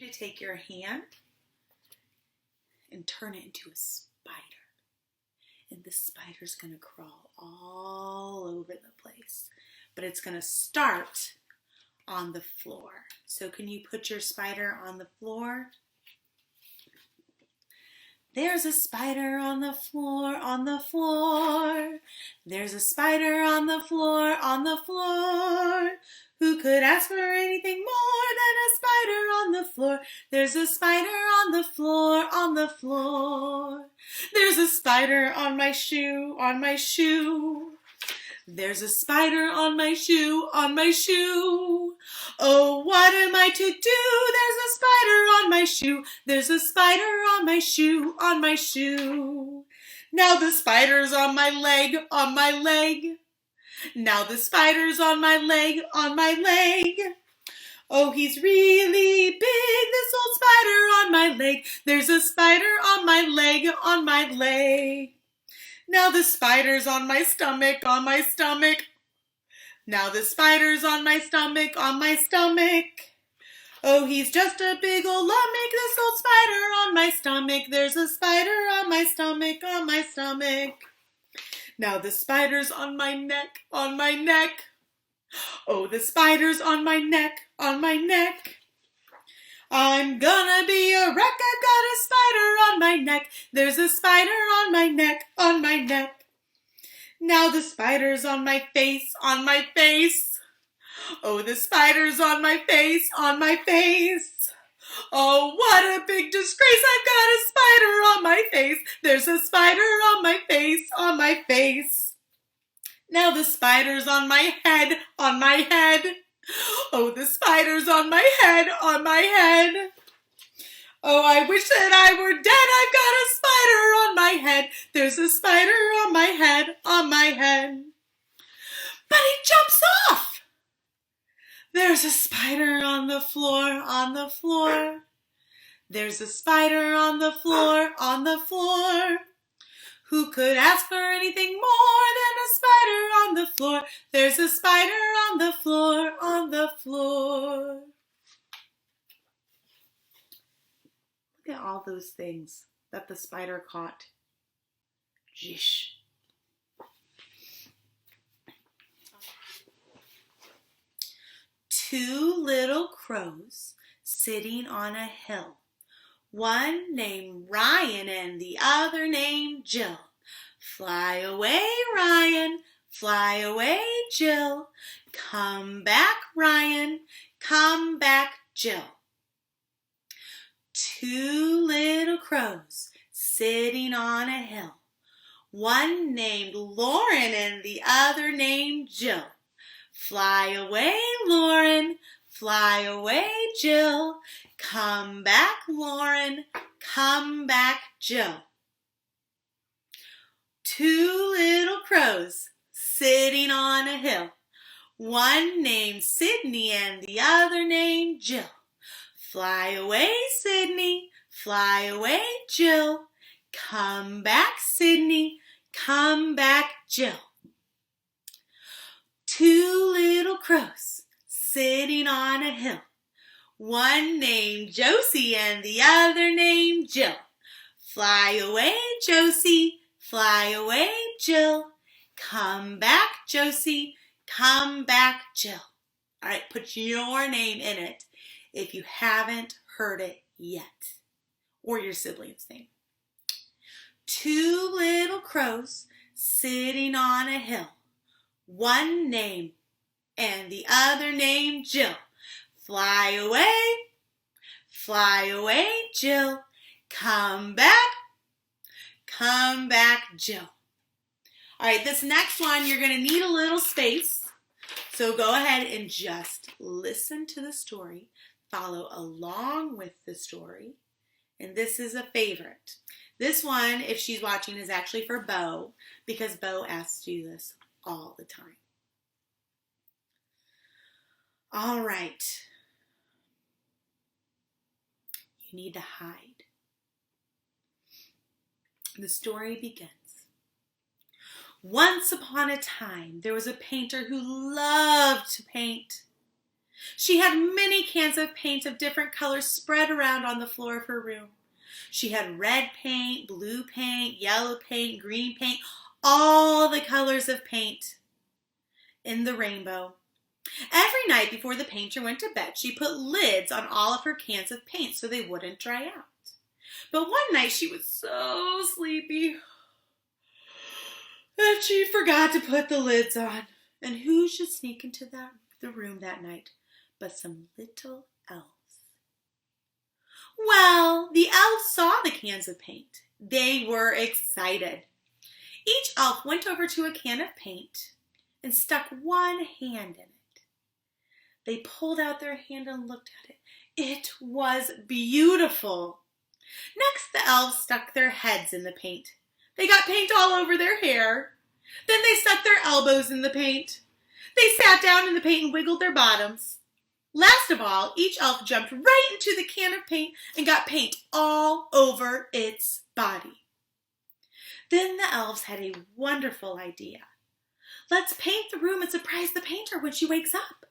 to take your hand and turn it into a spider. And the spider's going to crawl all over the place. But it's going to start on the floor. So can you put your spider on the floor? There's a spider on the floor, on the floor. There's a spider on the floor, on the floor. Who could ask for anything more than a spider on the floor? There's a spider on the floor, on the floor. There's a spider on my shoe, on my shoe. There's a spider on my shoe, on my shoe. Oh, what am I to do? There's a spider on my shoe. There's a spider on my shoe, on my shoe. Now the spider's on my leg, on my leg. Now the spider's on my leg, on my leg. Oh, he's really big, this old spider on my leg. There's a spider on my leg, on my leg. Now the spider's on my stomach, on my stomach. Now the spider's on my stomach, on my stomach. Oh, he's just a big old lummox, this old spider on my stomach. There's a spider on my stomach, on my stomach. Now the spider's on my neck, on my neck. Oh, the spider's on my neck, on my neck. I'm gonna be a wreck, I've got a spider on my neck. There's a spider on my neck, on my neck. Now the spider's on my face, on my face. Oh, the spider's on my face, on my face. Oh, what a big disgrace, I've got a spider on my face. There's a spider on my face, on my face. Now the spider's on my head, on my head. Oh, the spider's on my head, on my head. Oh, I wish that I were dead, I've got a spider on my head. There's a spider on my head, on my head. But he jumps off. There's a spider on the floor, on the floor. There's a spider on the floor, on the floor. Who could ask for anything more than a spider on the floor? There's a spider on the floor, on the floor. Look at all those things that the spider caught. Jish. Two little crows sitting on a hill. One named Ryan and the other named Jill. Fly away, Ryan, fly away, Jill. Come back, Ryan, come back, Jill. Two little crows sitting on a hill. One named Lauren and the other named Jill. Fly away, Lauren, fly away, Jill. Come back, Lauren, come back, Jill. Two little crows sitting on a hill. One named Sydney and the other named Jill. Fly away, Sydney, fly away, Jill. Come back, Sydney, come back, Jill. Two little crows sitting on a hill. One named Josie and the other named Jill. Fly away, Josie, fly away, Jill. Come back, Josie, come back, Jill. All right, put your name in it if you haven't heard it yet, or your sibling's name. Two little crows sitting on a hill. One named and the other named Jill. Fly away, Jill. Come back, Jill. All right, this next one, you're going to need a little space. So go ahead and just listen to the story. Follow along with the story. And this is a favorite. This one, if she's watching, is actually for Bo, because Bo asks to do this all the time. All right. You need to hide. The story begins. Once upon a time, there was a painter who loved to paint. She had many cans of paint of different colors spread around on the floor of her room. She had red paint, blue paint, yellow paint, green paint, all the colors of paint in the rainbow. Every night before the painter went to bed, she put lids on all of her cans of paint so they wouldn't dry out. But one night she was so sleepy that she forgot to put the lids on. And who should sneak into the room that night but some little elves? Well, the elves saw the cans of paint. They were excited. Each elf went over to a can of paint and stuck one hand in it. They pulled out their hand and looked at it. It was beautiful. Next, the elves stuck their heads in the paint. They got paint all over their hair. Then they stuck their elbows in the paint. They sat down in the paint and wiggled their bottoms. Last of all, each elf jumped right into the can of paint and got paint all over its body. Then the elves had a wonderful idea. Let's paint the room and surprise the painter when she wakes up.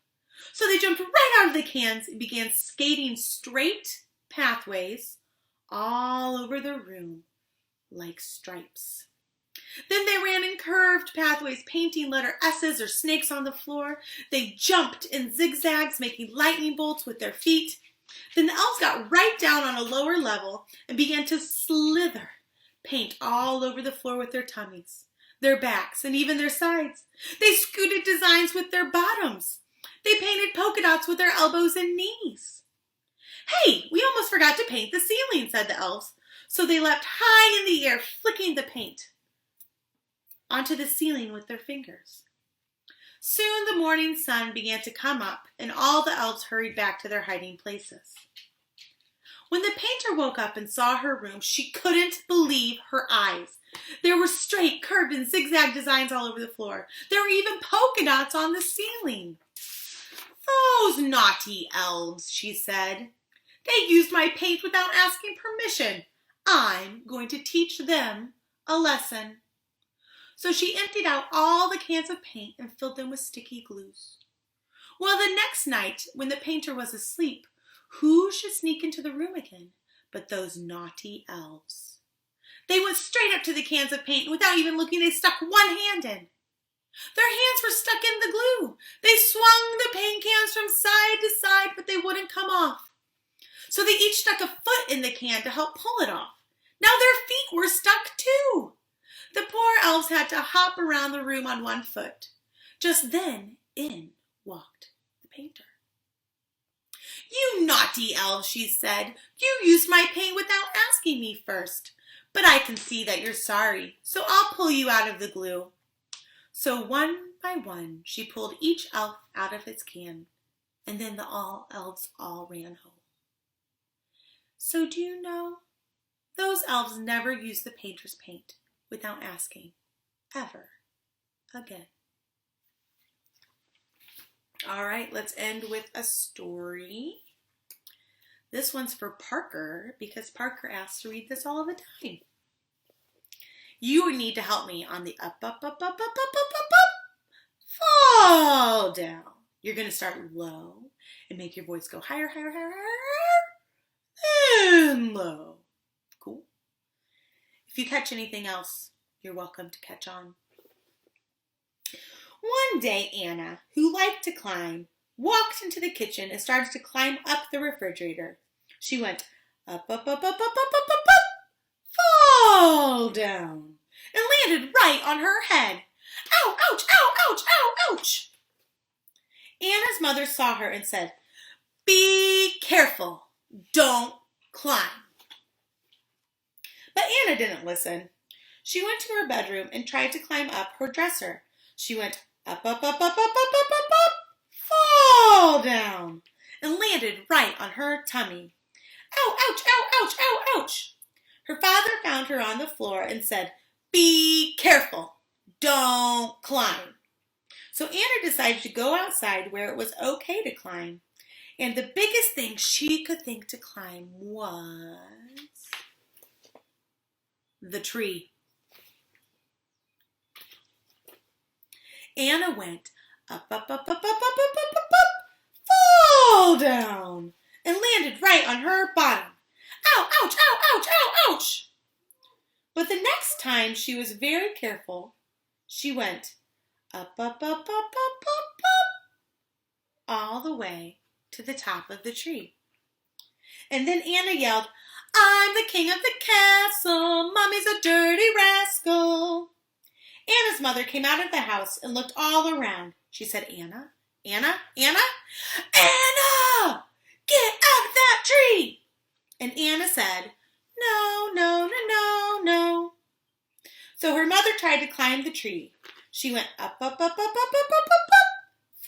So they jumped right out of the cans and began skating straight pathways all over the room like stripes. Then they ran in curved pathways, painting letter S's or snakes on the floor. They jumped in zigzags, making lightning bolts with their feet. Then the elves got right down on a lower level and began to slither paint all over the floor with their tummies, their backs, and even their sides. They scooted designs with their bottoms. They painted polka dots with their elbows and knees. Hey, we almost forgot to paint the ceiling, said the elves. So they leapt high in the air, flicking the paint onto the ceiling with their fingers. Soon the morning sun began to come up, and all the elves hurried back to their hiding places. When the painter woke up and saw her room, she couldn't believe her eyes. There were straight, curved, and zigzag designs all over the floor. There were even polka dots on the ceiling. Those naughty elves, she said. They used my paint without asking permission. I'm going to teach them a lesson. So she emptied out all the cans of paint and filled them with sticky glues. Well, the next night, when the painter was asleep, who should sneak into the room again but those naughty elves? They went straight up to the cans of paint, and without even looking, they stuck one hand in. Their hands were stuck in the glue. They swung the paint cans from side to side, but they wouldn't come off. So they each stuck a foot in the can to help pull it off. Now their feet were stuck too. The poor elves had to hop around the room on one foot. Just then, in walked the painter. You naughty elves, she said. You used my paint without asking me first. But I can see that you're sorry, so I'll pull you out of the glue. So one by one, she pulled each elf out of its can, and then the elves all ran home. So do you know, those elves never used the painter's paint without asking, ever again. All right, let's end with a story. This one's for Parker because Parker asks to read this all the time. You need to help me on the up, up, up, up, up, up, up, up, up, fall down. You're going to start low and make your voice go higher, higher, higher, higher, and low. Cool. If you catch anything else, you're welcome to catch on. One day, Anna, who liked to climb, walked into the kitchen and started to climb up the refrigerator. She went up, up, up, up, up, up, up, up, up, fall down, and landed right on her head. Ow, ouch, ow, ouch, ow, ouch. Anna's mother saw her and said, Be careful, don't climb. But Anna didn't listen. She went to her bedroom and tried to climb up her dresser. She went up, up, up, up, up, up, up, up, up, fall down, and landed right on her tummy. Ow, ouch, ow, ouch, ow, ouch. Her father found her on the floor and said, Be careful, don't climb. So Anna decided to go outside where it was okay to climb. And the biggest thing she could think to climb was the tree. Anna went up, up, up, up, up, up, up, up, up, up, fall down and landed right on her bottom. Ow, ouch, ow, ouch, ow, ouch. But the next time she was very careful. She went up, up, up, up, up, up, up, all the way to the top of the tree. And then Anna yelled, I'm the king of the castle. Mommy's a dirty rascal. Anna's mother came out of the house and looked all around. She said, Anna, Anna, Anna, Anna, get out of that tree. And Anna said, no, no, no, no, no. So her mother tried to climb the tree. She went up, up, up, up, up, up, up, up, up,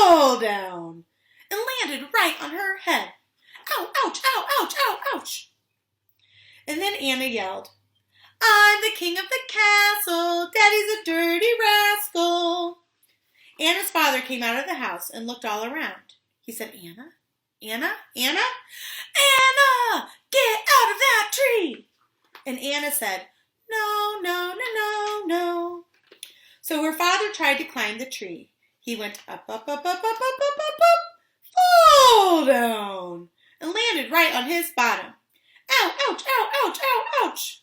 fall down, and landed right on her head. Ow, ouch, ow, ouch, ow, ouch. And then Anna yelled, I'm the king of the castle. Daddy's a dirty rascal. Anna's father came out of the house and looked all around. He said, Anna, Anna, Anna, Anna, get out of that tree. And Anna said, no, no, no, no, no. So her father tried to climb the tree. He went up, up, up, up, up, up, up, up, up, fall down, and landed right on his bottom. Ow, ouch, ow, ouch, ow, ouch.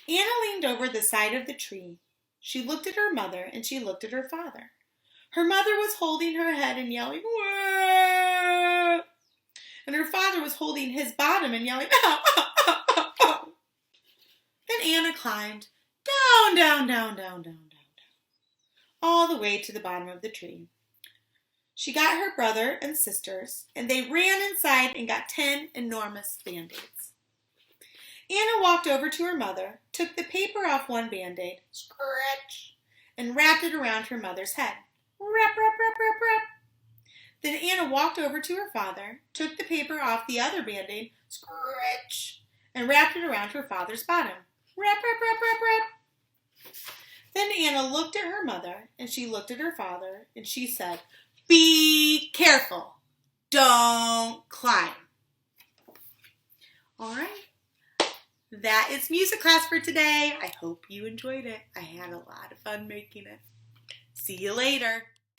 Anna leaned over the side of the tree. She looked at her mother and she looked at her father. Her mother was holding her head and yelling, Wah! And her father was holding his bottom and yelling, ow, ow, ow, ow, ow. Then Anna climbed down, down, down, down, down, down, down, all the way to the bottom of the tree. She got her brother and sisters, and they ran inside and got 10 enormous Band-Aids. Anna walked over to her mother, took the paper off one Band-Aid, scratch, and wrapped it around her mother's head. Wrap, wrap, wrap, wrap, wrap. Then Anna walked over to her father, took the paper off the other Band-Aid, scratch, and wrapped it around her father's bottom. Wrap, wrap, wrap, wrap, wrap. Then Anna looked at her mother, and she looked at her father, and she said, be careful. Don't climb. All right. That is music class for today. I hope you enjoyed it. I had a lot of fun making it. See you later.